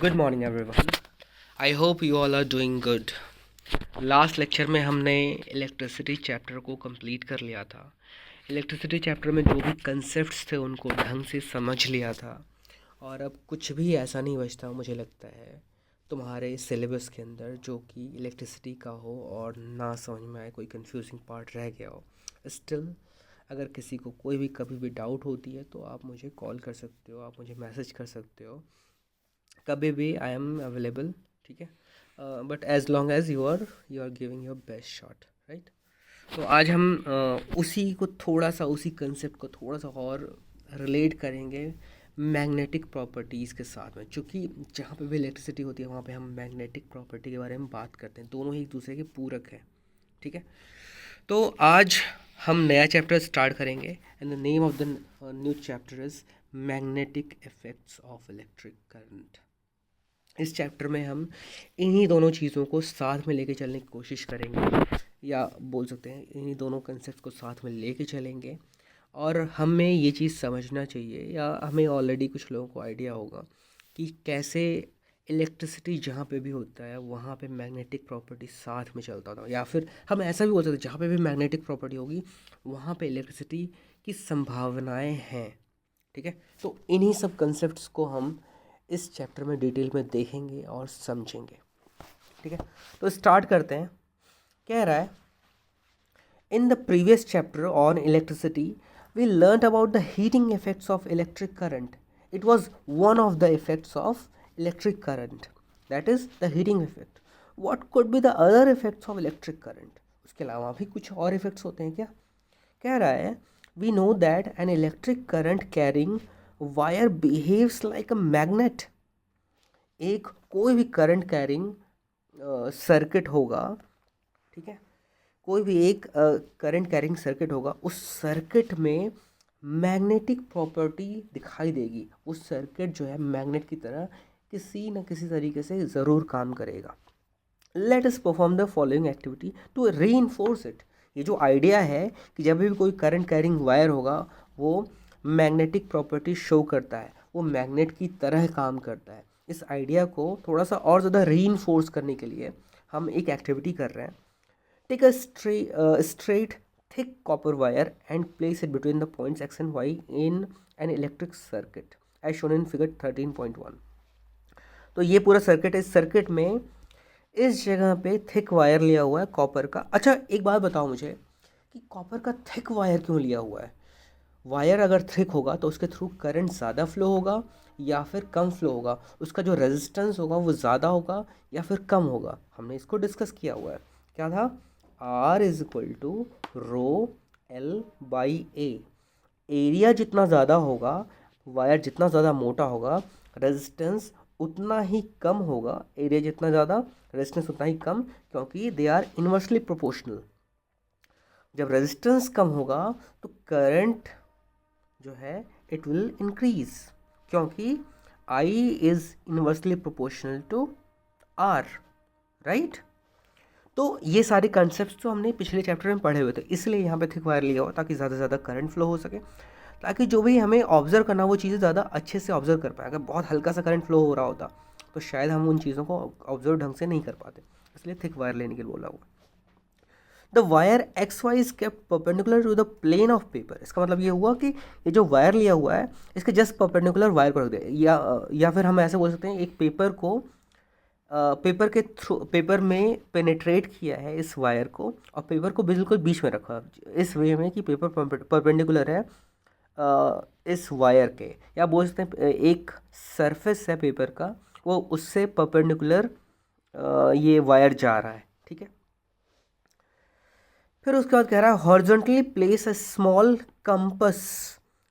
Good morning everyone. I hope you all are doing good. Last lecture में हमने electricity chapter को complete कर लिया था। इलेक्ट्रिसिटी चैप्टर में जो भी कंसेप्ट्स थे उनको ढंग से समझ लिया था, और अब कुछ भी ऐसा नहीं बचता मुझे लगता है तुम्हारे सिलेबस के अंदर जो कि इलेक्ट्रिसिटी का हो और ना समझ में आए, कोई कंफ्यूजिंग पार्ट रह गया हो। स्टिल अगर किसी को कोई भी कभी भी डाउट होती है तो आप मुझे कॉल कर सकते हो, आप मुझे मैसेज कर सकते हो, कभी भी आई एम अवेलेबल। ठीक है, but as long as you are giving your best shot, right. तो आज हम उसी को थोड़ा सा, उसी कंसेप्ट को थोड़ा सा और रिलेट करेंगे मैग्नेटिक प्रॉपर्टीज़ के साथ में, क्योंकि जहाँ पे भी इलेक्ट्रिसिटी होती है वहाँ पे हम मैग्नेटिक प्रॉपर्टी के बारे में बात करते हैं। दोनों ही एक दूसरे के पूरक हैं, ठीक है। तो आज हम नया चैप्टर स्टार्ट करेंगे and the name of the new chapter is magnetic effects of electric current. इस चैप्टर में हम इन्हीं दोनों चीज़ों को साथ में लेके चलने की कोशिश करेंगे, या बोल सकते हैं इन्हीं दोनों कंसेप्ट को साथ में लेके चलेंगे। और हमें ये चीज़ समझना चाहिए, या हमें ऑलरेडी कुछ लोगों को आइडिया होगा कि कैसे इलेक्ट्रिसिटी जहाँ पे भी होता है वहाँ पे मैग्नेटिक प्रॉपर्टी साथ में चलता था, या फिर हम ऐसा भी बोल सकते हैं जहाँ पे भी मैग्नेटिक प्रॉपर्टी होगी वहाँ पे इलेक्ट्रिसिटी की संभावनाएं हैं, ठीक है। तो इन्हीं सब कंसेप्ट्स को हम इस चैप्टर में डिटेल में देखेंगे और समझेंगे, ठीक है। तो स्टार्ट करते हैं। कह रहा है, in the previous chapter on electricity we learn about the heating effects of electric current. It was one of the effects of electric current, that is the heating effect. What could be the other effects of electric current? उसके अलावा भी कुछ और effects होते हैं क्या? कह रहा है, we know that an electric current carrying wire behaves like a magnet. एक कोई भी करंट कैरिंग सर्किट होगा, ठीक है, कोई भी एक करंट कैरिंग सर्किट होगा, उस सर्किट में मैग्नेटिक प्रॉपर्टी दिखाई देगी। वो सर्किट जो है मैग्नेट की तरह किसी न किसी तरीके से ज़रूर काम करेगा। Let us perform the following activity to reinforce it. ये जो आइडिया है कि जब भी कोई करंट कैरिंग वायर होगा वो मैग्नेटिक प्रॉपर्टी शो करता है, वो मैग्नेट की तरह काम करता है, इस आइडिया को थोड़ा सा और ज़्यादा रीइंफोर्स करने के लिए हम एक एक्टिविटी कर रहे हैं। Take a straight thick copper wire and place it between the points X and Y in an electric circuit as shown in figure 13.1। तो ये पूरा सर्किट है। इस सर्किट में इस जगह पे थिक वायर लिया हुआ है कॉपर का। अच्छा, एक बात बताओ मुझे कि कॉपर का थिक वायर क्यों लिया हुआ है? वायर अगर थिक होगा तो उसके थ्रू करंट ज़्यादा फ्लो होगा या फिर कम फ्लो होगा, उसका जो रेजिस्टेंस होगा वो ज़्यादा होगा या फिर कम होगा। हमने इसको डिस्कस किया हुआ है। क्या था? R is equal to rho L by A. Area जितना ज़्यादा होगा, वायर जितना ज़्यादा मोटा होगा, रेजिस्टेंस उतना ही कम होगा। एरिया जितना ज़्यादा, रेजिस्टेंस उतना ही कम, क्योंकि दे आर इन्वर्सली प्रोपोर्शनल। जब रेजिस्टेंस कम होगा तो करंट जो है इट विल इंक्रीज, क्योंकि I is inversely proportional to R, right. तो ये सारे कंसेप्ट तो हमने पिछले चैप्टर में पढ़े हुए थे, इसलिए यहाँ पे थिक वायर लिया हुआ ताकि ज़्यादा से ज़्यादा करंट फ्लो हो सके, ताकि जो भी हमें ऑब्जर्व करना वो चीज़ें ज़्यादा अच्छे से ऑब्जर्व कर पाए। अगर बहुत हल्का सा करंट फ्लो हो रहा होता तो शायद हम उन चीज़ों को ऑब्जर्व ढंग से नहीं कर पाते, इसलिए थिक वायर लेने के लिए बोला हुआ। The wire X Y is kept perpendicular to the plane of paper. इसका मतलब ये हुआ कि ये जो वायर लिया हुआ है इसके जस्ट परपेंडिकुलर वायर को रख दे, या फिर हम ऐसे बोल सकते हैं एक पेपर को पेपर के थ्रू, पेपर में पेनिट्रेट किया है इस वायर को और पेपर को बिल्कुल बीच में रखा इस वे में कि पेपर परपेंडिकुलर है इस वायर के, या बोल सकते हैं एक सरफेस है पेपर का वो उससे परपेंडिकुलर ये वायर जा रहा है, ठीक है। फिर उसके बाद कह रहा है, horizontally place a small compass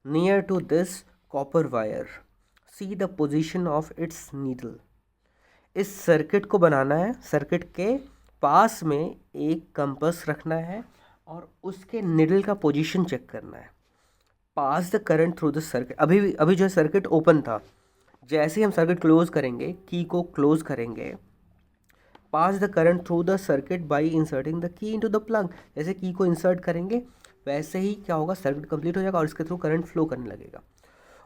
near to this copper wire, see the position of its needle. इस सर्किट को बनाना है, सर्किट के पास में एक कंपस रखना है और उसके निडल का पोजीशन चेक करना है। Pass the current through the circuit. अभी जो सर्किट ओपन था, जैसे ही हम सर्किट क्लोज करेंगे, की को क्लोज करेंगे, pass the current through the circuit by inserting the key into the plug. जैसे की को इंसर्ट करेंगे वैसे ही क्या होगा, सर्किट कंप्लीट हो जाएगा और इसके थ्रू करंट फ्लो करने लगेगा।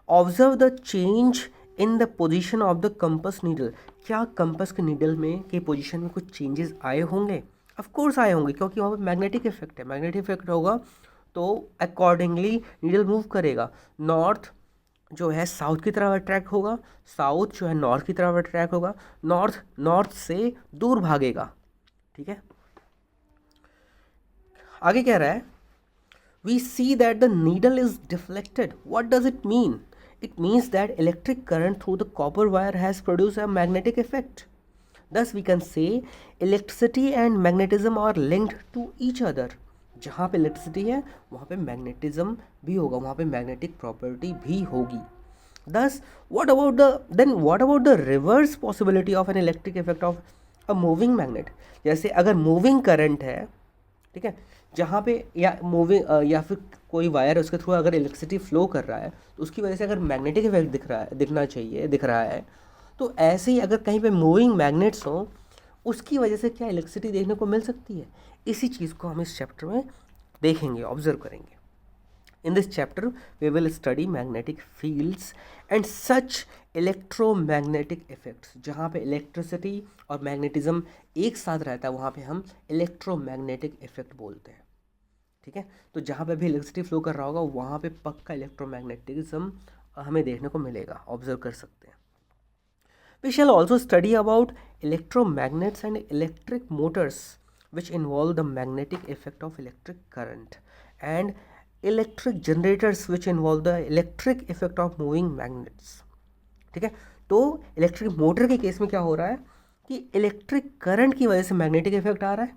Observe the change in the position of the compass needle, क्या कंपस के नीडल में के पोजिशन में कुछ चेंजेस आए होंगे? ऑफ कोर्स आए होंगे, क्योंकि वहाँ पे मैग्नेटिक इफेक्ट है। मैग्नेटिक इफेक्ट होगा तो अकॉर्डिंगली नीडल मूव करेगा। नॉर्थ जो है साउथ की तरफ अट्रैक्ट होगा, साउथ जो है नॉर्थ की तरफ अट्रैक्ट होगा, नॉर्थ नॉर्थ से दूर भागेगा। ठीक है, आगे कह रहा है we see that the needle is deflected. What does it mean? It means that electric current through the copper wire has produced a magnetic effect. Thus we can say electricity and magnetism are linked to each other. जहाँ पे electricity है वहाँ पे magnetism भी होगा, वहाँ पे magnetic property भी होगी। Thus, what about the reverse possibility of an electric effect of a moving magnet? जैसे अगर मूविंग करंट है, ठीक है, जहाँ पे या मूविंग या फिर कोई वायर है उसके थ्रू अगर इलेक्ट्रिसिटी फ्लो कर रहा है तो उसकी वजह से अगर मैग्नेटिक इफेक्ट दिख रहा है, तो ऐसे ही अगर कहीं पे मूविंग मैग्नेट्स हो उसकी वजह से क्या इलेक्ट्रिसिटी देखने को मिल सकती है? इसी चीज़ को हम इस चैप्टर में देखेंगे, ऑब्जर्व करेंगे। In this chapter, we will study magnetic fields and such electromagnetic effects. जहाँ पे इलेक्ट्रिसिटी और मैग्नेटिज्म एक साथ रहता है वहाँ पे हम इलेक्ट्रोमैग्नेटिक इफेक्ट बोलते हैं। ठीक है, तो जहाँ पे भी इलेक्ट्रिसिटी फ्लो कर रहा होगा वहाँ पे पक्का इलेक्ट्रोमैग्नेटिज्म हमें देखने को मिलेगा, ऑब्जर्व कर सकते हैं। We shall also study about electromagnets and electric motors which involve the magnetic effect of electric current, and electric generators which involve the electric effect of moving magnets. ठीक है, तो इलेक्ट्रिक मोटर के case में क्या हो रहा है कि इलेक्ट्रिक करंट की वजह से मैग्नेटिक इफेक्ट आ रहा है,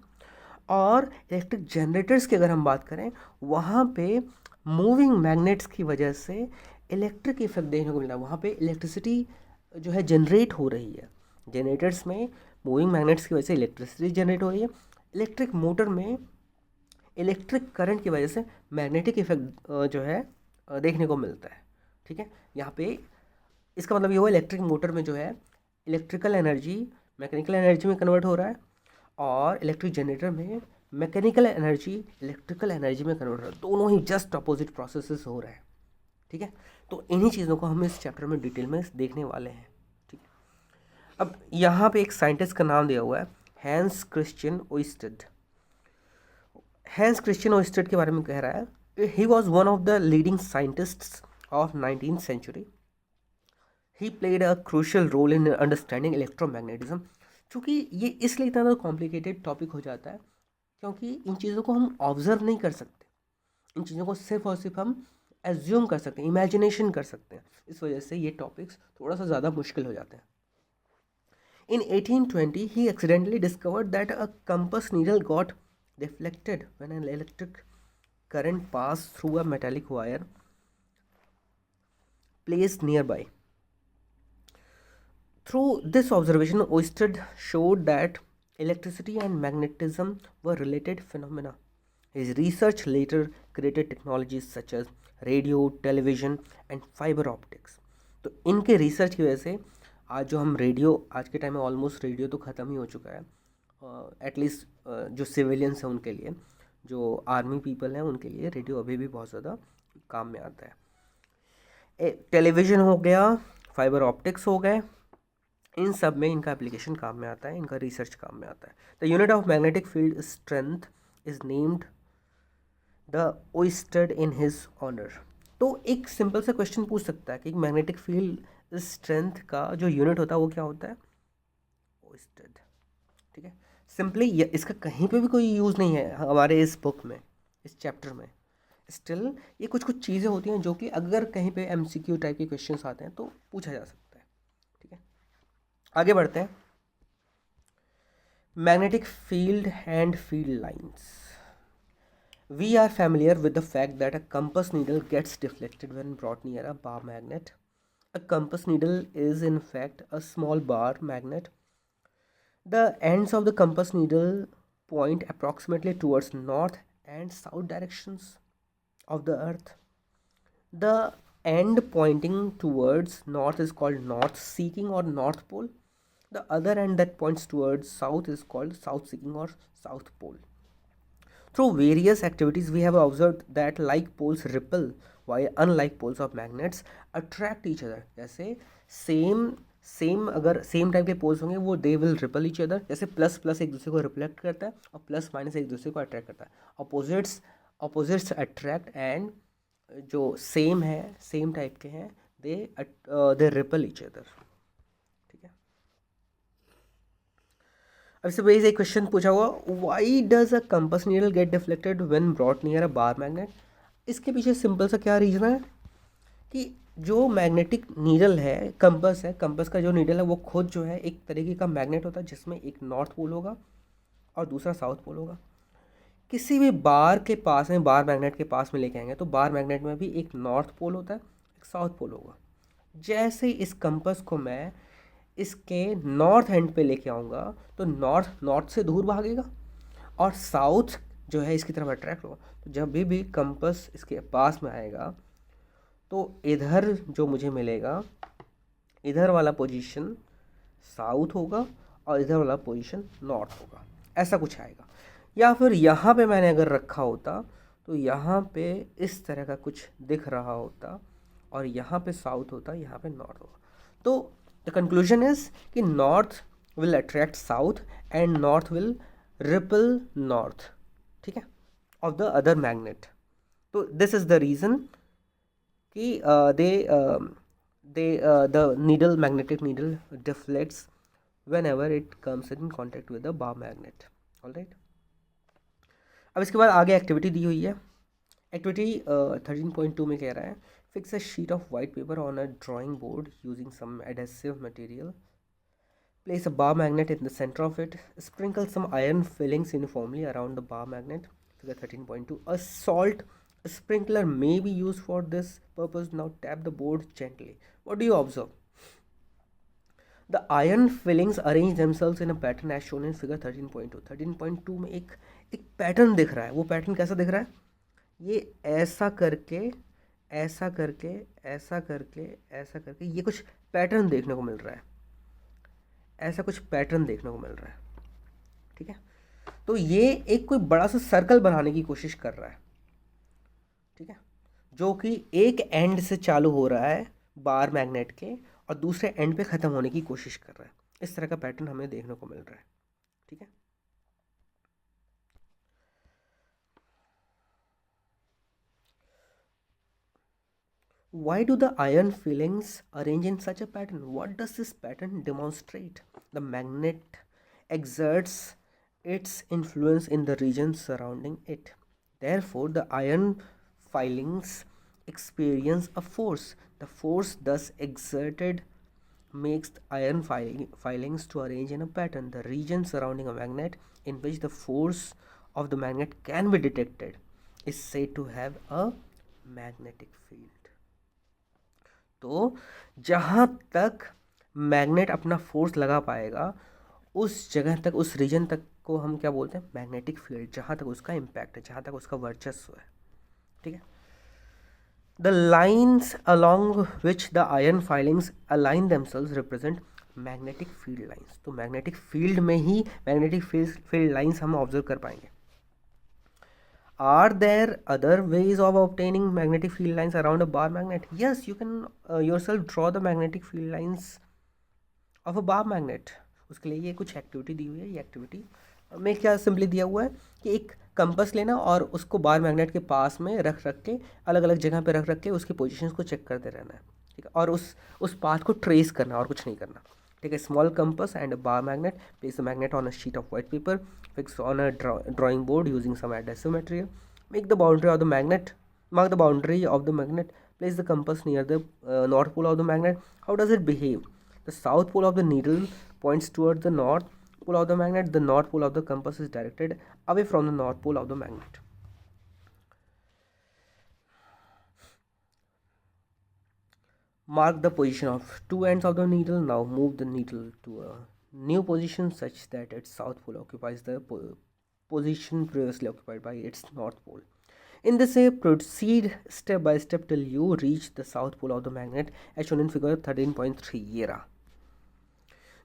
और इलेक्ट्रिक जनरेटर्स की अगर हम बात करें वहाँ पे मूविंग मैग्नेट्स की वजह से इलेक्ट्रिक इफेक्ट देखने को मिल रहा है। वहाँ पे इलेक्ट्रिसिटी जो है जनरेट हो रही है। जनरेटर्स में मूविंग मैग्नेट्स की वजह से इलेक्ट्रिसिटी जनरेट हो रही है, इलेक्ट्रिक मोटर में इलेक्ट्रिक करंट की वजह से मैग्नेटिक इफेक्ट जो है देखने को मिलता है। ठीक है, यहाँ पे इसका मतलब ये हुआ इलेक्ट्रिक मोटर में जो है इलेक्ट्रिकल एनर्जी मैकेनिकल एनर्जी में कन्वर्ट हो रहा है, और इलेक्ट्रिक जनरेटर में मैकेनिकल एनर्जी इलेक्ट्रिकल एनर्जी में कन्वर्ट हो रहा है। दोनों ही जस्ट अपोजिट प्रोसेसेस हो रहे हैं। ठीक है, तो इन्हीं चीज़ों को हम इस चैप्टर में डिटेल में देखने वाले हैं। ठीक है, अब यहाँ पे एक साइंटिस्ट का नाम दिया हुआ है Hans Christian Oersted. Hans Christian Oersted के बारे में कह रहा है he was one of the leading scientists of 19th century. He played a crucial role in understanding electromagnetism. चूँकि ये इसलिए इतना कॉम्प्लिकेटेड टॉपिक हो जाता है क्योंकि इन चीज़ों को हम ऑब्जर्व नहीं कर सकते, इन चीज़ों को सिर्फ और सिर्फ हम एज्यूम कर सकते हैं, इमेजिनेशन कर सकते हैं। इस वजह से ये टॉपिक्स थोड़ा सा ज़्यादा मुश्किल हो जाते हैं। In 1820, he accidentally discovered that a compass needle got deflected when an electric current passed through a metallic wire placed nearby. Through this observation, Oersted showed that electricity and magnetism were related phenomena. His research later created technologies such as radio, television, and fiber optics. तो इनके research की वजह से आज जो हम radio, आज के टाइम में ऑलमोस्ट रेडियो तो ख़त्म ही हो चुका है, एटलीस्ट जो सिविलियंस हैं उनके लिए, जो आर्मी पीपल हैं उनके लिए रेडियो अभी भी बहुत ज़्यादा काम में आता है। टेलीविज़न हो गया, फाइबर ऑप्टिक्स हो गए, इन सब में इनका एप्लीकेशन काम में आता है, इनका रिसर्च काम में आता है। The unit of magnetic field strength is named the oersted in his honour. तो एक सिंपल सा क्वेश्चन पूछ सकता है कि मैग्नेटिक फील्ड स्ट्रेंथ का जो यूनिट होता है वो क्या होता है? ओइस्टेड। ठीक है, सिंपली इसका कहीं पे भी कोई यूज़ नहीं है हमारे इस बुक में, इस चैप्टर में। स्टिल ये कुछ कुछ चीज़ें होती हैं जो कि अगर कहीं पे MCQ टाइप के क्वेश्चंस आते हैं तो पूछा जा सकता है। ठीक है, आगे बढ़ते हैं। Magnetic field and field lines. We are familiar with the fact that a compass needle gets deflected when brought near a bar magnet. A compass needle is in fact a small bar magnet. The ends of the compass needle point approximately towards north and south directions of the earth. The end pointing towards north is called north seeking or north pole. The other end that points towards south is called south seeking or south pole. Through various activities, we have observed that like poles repel while unlike poles of magnets attract each other. जैसे same same अगर same type के poles होंगे वो they will ripple each other, जैसे plus plus एक दूसरे को reflect करता है और प्लस माइनस एक दूसरे को अट्रैक्ट करता है। अपोजिट्स अट्रैक्ट एंड जो सेम है सेम टाइप के हैं दे रिपल ईच अदर। ठीक है, अब इससे बेस एक क्वेश्चन पूछा हुआ, why does a compass needle get deflected when brought near a bar magnet. इसके पीछे सिंपल सा क्या रीज़न है कि जो मैग्नेटिक नीडल है, कंपास का जो नीडल है वो खुद जो है एक तरीके का मैग्नेट होता है जिसमें एक नॉर्थ पोल होगा और दूसरा साउथ पोल होगा। किसी भी बार के पास में, बार मैग्नेट के पास में लेके आएंगे तो बार मैग्नेट में भी एक नॉर्थ पोल होता है, एक साउथ पोल होगा। जैसे ही इस कंपास को मैं इसके नॉर्थ एंड पे लेके आऊँगा तो नॉर्थ से दूर भागेगा और साउथ जो है इसकी तरफ अट्रैक्ट होगा। तो जब भी कंपास इसके पास में आएगा तो इधर जो मुझे मिलेगा, इधर वाला पोजीशन साउथ होगा और इधर वाला पोजीशन नॉर्थ होगा, ऐसा कुछ आएगा। या फिर यहाँ पे मैंने अगर रखा होता तो यहाँ पे इस तरह का कुछ दिख रहा होता और यहाँ पे साउथ होता, यहाँ पे नॉर्थ होगा। तो द कंक्लूजन इज कि north will attract south and north will ripple north, ठीक है, ऑफ द अदर मैग्नेट। तो दिस इज द रीज़न कि the needle, magnetic needle deflects whenever it comes in contact with the bar magnet. All right. अब इसके बाद आगे activity दी हुई है। एक्टिविटी 13.2 में कह रहा है, fix a sheet of white paper on a drawing board using some adhesive material, place a bar magnet in the center of it, sprinkle some iron fillings uniformly around the bar magnet. Figure 13.2. A salt sprinkler may be used for this purpose. Now tap the board gently. What do you observe? The iron fillings arrange themselves in a pattern as shown in figure 13.2. 13.2 में एक pattern दिख रहा है। वो pattern कैसा दिख रहा है? ये ऐसा करके ऐसा करके ऐसा करके ऐसा करके ये कुछ पैटर्न देखने को मिल रहा है, ऐसा कुछ पैटर्न देखने को मिल रहा है। ठीक है, तो ये एक कोई बड़ा सा सर्कल बनाने की कोशिश कर रहा है। ठीक है, जो कि एक एंड से चालू हो रहा है बार मैग्नेट के और दूसरे एंड पे ख़त्म होने की कोशिश कर रहा है। इस तरह का पैटर्न हमें देखने को मिल रहा है। ठीक है, why do the iron fillings arrange in such a pattern? What does this pattern demonstrate? The magnet exerts its influence in the region surrounding it. Therefore, the iron filings experience a force. The force thus exerted makes the iron filings to arrange in a pattern. The region surrounding a magnet in which the force of the magnet can be detected is said to have a magnetic field. तो जहाँ तक magnet अपना force लगा पाएगा उस जगह तक, उस रीजन तक को हम क्या बोलते हैं? मैग्नेटिक फील्ड, जहाँ तक उसका इम्पैक्ट है, जहाँ तक उसका वर्चस्व है। ठीक है, the lines along which the iron filings align themselves represent magnetic field lines. तो मैग्नेटिक फील्ड में ही मैग्नेटिक फील्ड लाइन्स हम ऑब्जर्व कर पाएंगे। Are there other ways of obtaining magnetic field lines around a bar magnet? Yes, you can yourself draw the magnetic field lines of a bar magnet. उसके लिए ये कुछ activity दी हुई है। ये एक्टिविटी में क्या सिंपली दिया हुआ है कि एक कंपास लेना और उसको बार मैग्नेट के पास में रख के अलग अलग जगह पे रख के उसकी पोजीशंस को चेक करते रहना है। ठीक है, और उस पाथ को ट्रेस करना और कुछ नहीं करना। ठीक है, small compass and bar magnet, place the magnet on a sheet of white paper, fix on a drawing board using some adhesive material, make the boundary of the magnet, mark the boundary of the magnet, place the compass near the north pole of the magnet. How does it behave? The south pole of the needle points toward the north pole of the magnet. The north pole of the compass is directed away from the north pole of the magnet. Mark the position of two ends of the needle. Now move the needle to a new position such that its south pole occupies the position previously occupied by its north pole. In this way, proceed step by step till you reach the south pole of the magnet as shown in figure 13.3. ये रहा।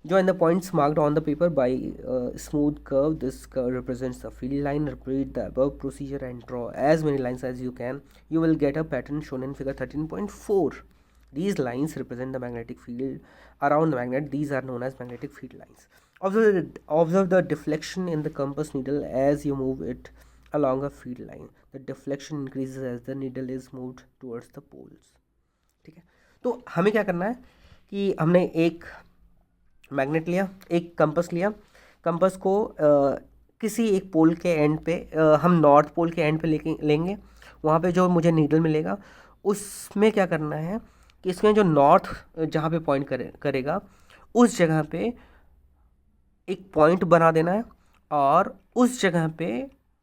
Join the points marked on the paper by a smooth curve. This curve represents the field line. Repeat the above procedure and draw as many lines as you can. You will get a pattern shown in figure 13.4. These lines represent the magnetic field around the magnet. These are known as magnetic field lines. Observe the deflection in the compass needle as you move it along a field line. The deflection increases as the needle is moved towards the poles. ठीक है, तो हमें क्या करना है कि हमने एक मैग्नेट लिया, एक कंपस लिया, कंपस को किसी एक पोल के एंड पे हम नॉर्थ पोल के एंड पे लेंगे। वहाँ पे जो मुझे नीडल मिलेगा उसमें क्या करना है कि इसमें जो नॉर्थ जहाँ पे पॉइंट करेगा उस जगह पे एक पॉइंट बना देना है और उस जगह पे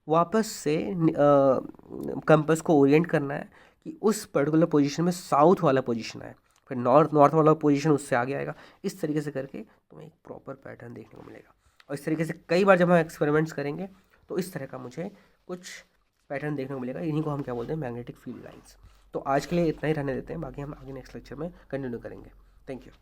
वापस से कंपस को ओरिएंट करना है कि उस पर्टिकुलर पोजीशन में साउथ वाला पोजीशन है, फिर नॉर्थ वाला पोजीशन उससे आगे आएगा। इस तरीके से करके तुम्हें एक प्रॉपर पैटर्न देखने को मिलेगा। और इस तरीके से कई बार जब हम एक्सपेरिमेंट्स करेंगे तो इस तरह का मुझे कुछ पैटर्न देखने को मिलेगा। इन्हीं को हम क्या बोलते हैं, मैग्नेटिक फील्ड लाइंस। तो आज के लिए इतना ही रहने देते हैं, बाकी हम आगे नेक्स्ट लेक्चर में कंटिन्यू करेंगे। Thank you.